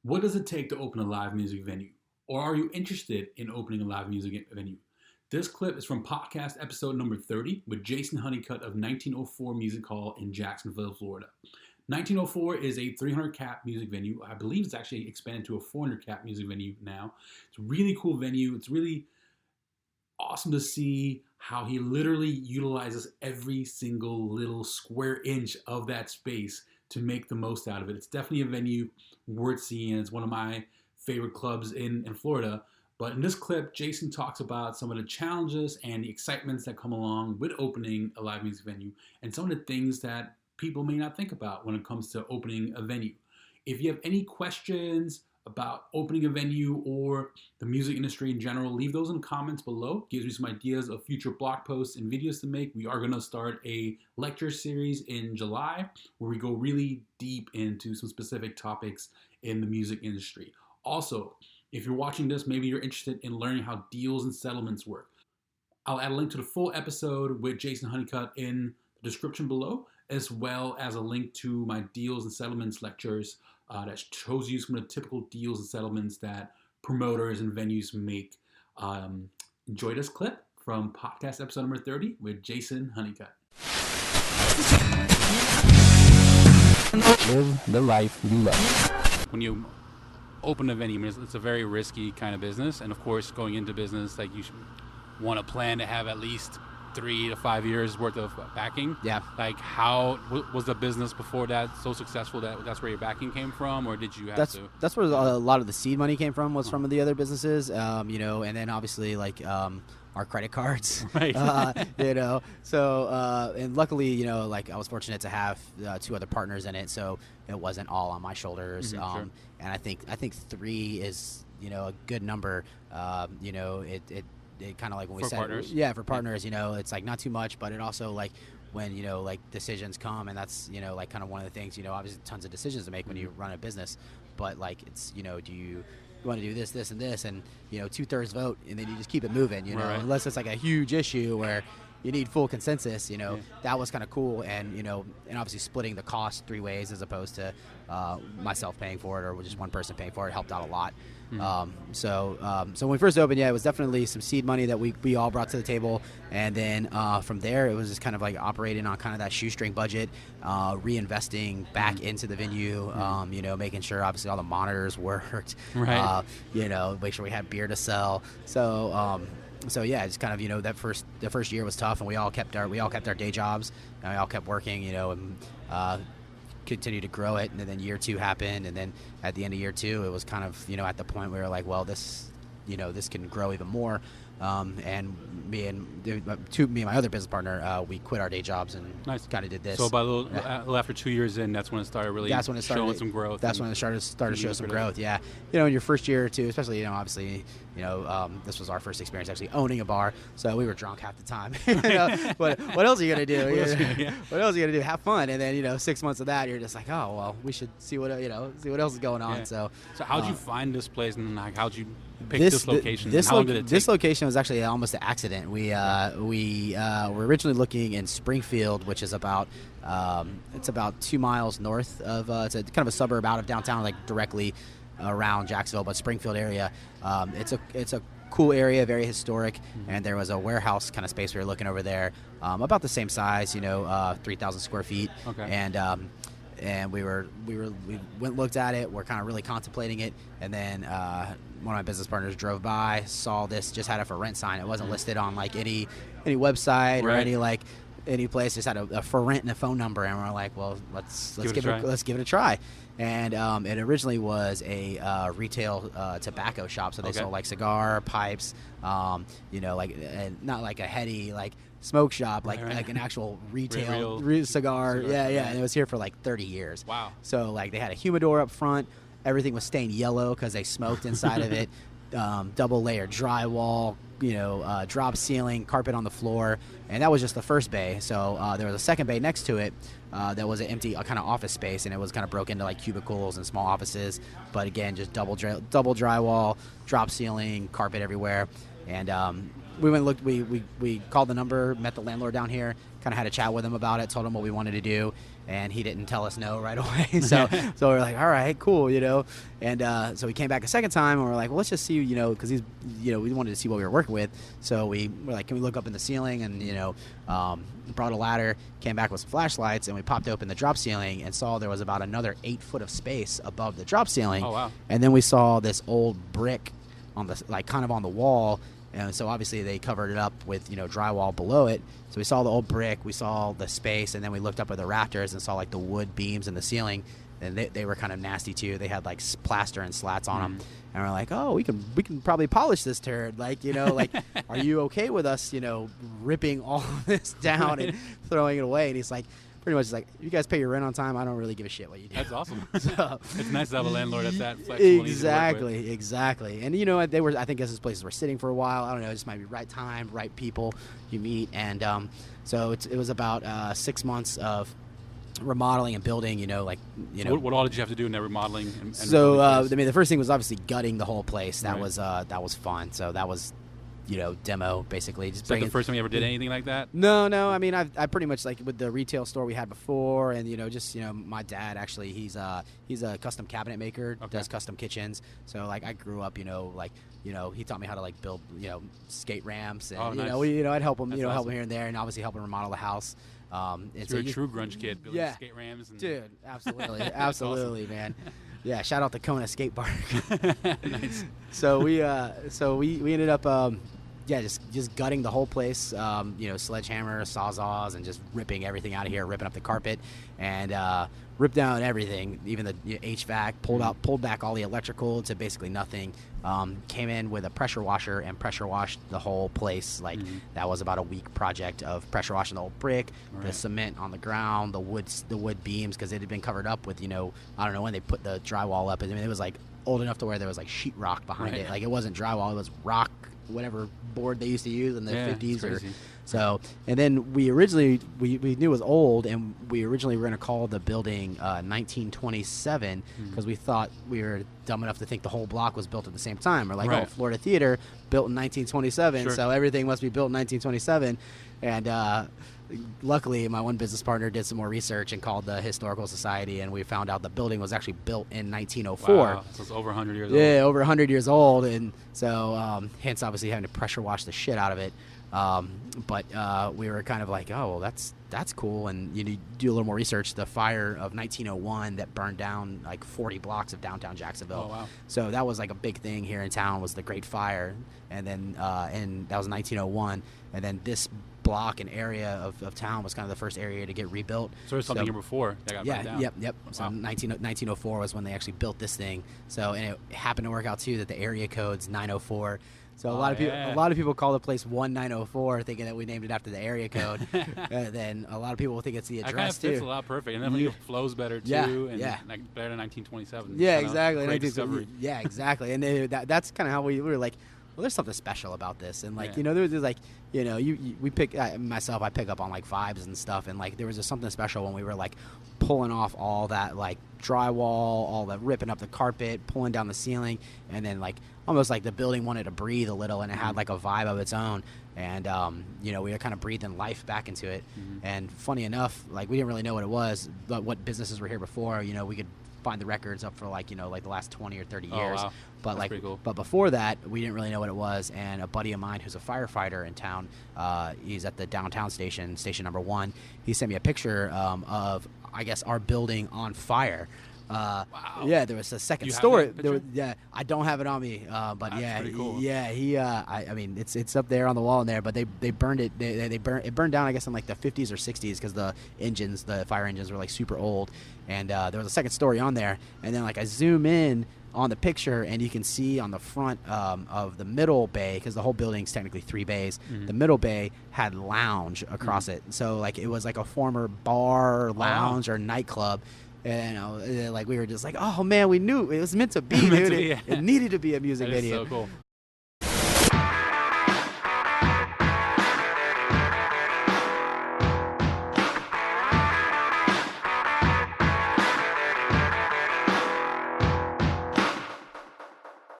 What does it take to open a live music venue? Or are you interested in opening a live music venue? This clip is from podcast episode number 30 with Jason Hunnicutt of 1904 Music Hall in Jacksonville, Florida. 1904 is a 300 cap music venue. I believe it's actually expanded to a 400 cap music venue now. It's a really cool venue. It's really awesome to see how he literally utilizes every single little square inch of that space to make the most out of it. It's definitely a venue worth seeing. It's one of my favorite clubs in Florida. But in this clip, Jason talks about some of the challenges and the excitements that come along with opening a live music venue and some of the things that people may not think about when it comes to opening a venue. If you have any questions about opening a venue or the music industry in general, leave those in the comments below. Gives me some ideas of future blog posts and videos to make. We are going to start a lecture series in July where we go really deep into some specific topics in the music industry. Also, if you're watching this, maybe you're interested in learning how deals and settlements work. I'll add a link to the full episode with Jason Hunnicutt in the description below, as well as a link to my deals and settlements lectures that shows you some of the typical deals and settlements that promoters and venues make. Enjoy this clip from podcast episode number 30 with Jason Hunnicutt. Live the life you love. When you open a venue, it's a very risky kind of business, and of course, going into business, like you should want to plan to have at least 3 to 5 years worth of backing. Yeah. Like, how was the business before that so successful that that's where your backing came from, or did you have to? That's where a lot of the seed money came from, was from the other businesses, and then obviously our credit cards, Right. So and luckily, I was fortunate to have 2 other partners in it, so it wasn't all on my shoulders. Sure. And I think 3 is a good number. It kind of like when we For said, partners? yeah, for partners, it's like not too much, but it also like when, decisions come, and that's, kind of one of the things, obviously tons of decisions to make when you run a business, but it's, do you want to do this, this, and this, and, 2/3 vote, and then you just keep it moving, Right. unless it's like a huge issue where you need full consensus, that was kind of cool. And, and obviously splitting the cost 3 ways as opposed to myself paying for it or just one person paying for it helped out a lot. So when we first opened, it was definitely some seed money that we all brought to the table. And then from there, it was just kind of like operating on kind of that shoestring budget, reinvesting back into the venue, making sure obviously all the monitors worked, Right. Make sure we had beer to sell. So yeah, it's kind of the first year was tough, and we all kept our day jobs, and we all kept working, and continued to grow it. And then year 2 happened, and then at the end of year 2, it was kind of at the point where we were like, well, this can grow even more. And me and my other business partner, we quit our day jobs and Nice. kind of did this. So after 2 years in, that's when it started really showing some growth. That's when it started to show some growth. Yeah, in your first year or 2, especially obviously this was our first experience actually owning a bar, so we were drunk half the time. What else are you gonna do? What else are you gonna do? Have fun. And then 6 months of that, you're just like, oh well, we should see what else is going on. Yeah. So how'd you find this place, and how'd you pick this location? This location was actually almost an accident. We were originally looking in Springfield, which is about 2 miles north of it's a kind of a suburb out of downtown, like directly around Jacksonville, but Springfield area. It's a cool area, very historic, and there was a warehouse kind of space we were looking over there, about the same size, 3,000 square feet. Okay. And we went and looked at it. We're kind of really contemplating it, and then one of my business partners drove by, saw this, just had a for rent sign. It wasn't listed on like any website or any place. Just had a for rent and a phone number, and we're like, well, let's give it a try. And it originally was a retail tobacco shop, so they sold like cigar pipes, and not like a heady smoke shop, like an actual retail cigar. Yeah. And it was here for like 30 years. Wow. So they had a humidor up front. Everything was stained yellow because they smoked inside of it. Double layered drywall, drop ceiling, carpet on the floor, and that was just the first bay. So there was a second bay next to it that was an empty kind of office space, and it was kind of broken into like cubicles and small offices. But again, just double drywall, drop ceiling, carpet everywhere. And we went and looked. We called the number, met the landlord down here, kind of had a chat with him about it, told him what we wanted to do, and he didn't tell us no right away. So we were like, all right, cool, And so we came back a second time, and we're like, well, let's just see, because he's, we wanted to see what we were working with. So we were like, can we look up in the ceiling? And brought a ladder, came back with some flashlights, and we popped open the drop ceiling and saw there was about another 8 foot of space above the drop ceiling. Oh wow! And then we saw this old brick on the kind of on the wall. And so obviously they covered it up with, drywall below it. So we saw the old brick, we saw the space, and then we looked up at the rafters and saw like the wood beams in the ceiling, and they were kind of nasty too. They had like plaster and slats on them, and we're like, oh, we can probably polish this turd, like are you okay with us, ripping all of this down and throwing it away? And he's like, pretty much like, if you guys pay your rent on time, I don't really give a shit what you do. That's awesome. So, it's nice to have a landlord that's that flexible. Exactly. And they were, I think, as these places were sitting for a while. I don't know. It just might be right time, right people you meet, and so it was about 6 months of remodeling and building. What all did you have to do in that remodeling? So the first thing was obviously gutting the whole place. That right. that was fun. So that was, demo basically. Is that the first time you ever did anything like that? No. I mean, I pretty much, like with the retail store we had before, and my dad actually, he's a custom cabinet maker, does custom kitchens. So like I grew up, he taught me how to like build, skate ramps, and nice. I'd help him, That's help awesome. him here and there, and obviously help him remodel the house. So you're a true grunge kid, building skate ramps. Dude, absolutely, absolutely, man. Yeah, shout out to Kona Skate Park. Nice. So we ended up just gutting the whole place, sledgehammer, sawzalls, and just ripping everything out of here, ripping up the carpet, and ripped down everything, even the HVAC, pulled back all the electrical to basically nothing. Came in with a pressure washer and pressure washed the whole place. That was about a week project of pressure washing the whole brick, the cement on the ground, the wood beams, because it had been covered up with, I don't know when they put the drywall up. I mean, it was like old enough to where there was like sheetrock behind it. Like it wasn't drywall, it was rock, whatever board they used to use in the 50s or so. And then we originally we knew it was old, and we originally were going to call the building 1927 because we thought we were dumb enough to think the whole block was built at the same time. We're like, oh, Florida Theater built in 1927, so everything must be built in 1927. And luckily, my one business partner did some more research and called the Historical Society, and we found out the building was actually built in 1904. Wow, so it's over 100 years old. Yeah, over 100 years old, and so hence obviously having to pressure wash the shit out of it. But we were kind of like, oh, well, that's cool, and you do a little more research. The fire of 1901 that burned down like 40 blocks of downtown Jacksonville. Oh, wow. So that was like a big thing here in town, was the Great Fire, and then and that was 1901, and then this block and area of town was kind of the first area to get rebuilt. So there's something here before that got burned down. Yep. Wow. So 1904 was when they actually built this thing. So, and it happened to work out too that the area code's 904. So a lot of people call the place 1904, thinking that we named it after the area code. Then a lot of people will think it's the address that kind of fits too. a lot perfect, and then it flows better too. Like better than 1927. Yeah, exactly. Great discovery. Yeah, exactly. And that's kind of how we were like, well, there's something special about this, and like there was like we pick myself, I pick up on like vibes and stuff, and like there was just something special when we were like pulling off all that like drywall, all the ripping up the carpet, pulling down the ceiling, and then like almost like the building wanted to breathe a little, and it had like a vibe of its own, and we were kind of breathing life back into it. And funny enough, like we didn't really know what it was, but what businesses were here before, we could find the records up for like like the last 20 or 30 years. Wow. But That's pretty cool. But before that, we didn't really know what it was. And a buddy of mine who's a firefighter in town, he's at the downtown station number 1. He sent me a picture of, I guess, our building on fire. Wow. Yeah, there was a second You have story. that picture? I don't have it on me, but That's pretty cool. I mean, it's up there on the wall in there. But they burned it. It burned down, I guess, in like the 50s or 60s because the fire engines were like super old. And there was a second story on there. And then like I zoom in on the picture, and you can see on the front of the middle bay, because the whole building's technically 3 bays. The middle bay had lounge across it, so like it was like a former bar, lounge, or nightclub. And like we were just like, oh man, we knew it was meant to be, dude. It needed to be a music video. So cool.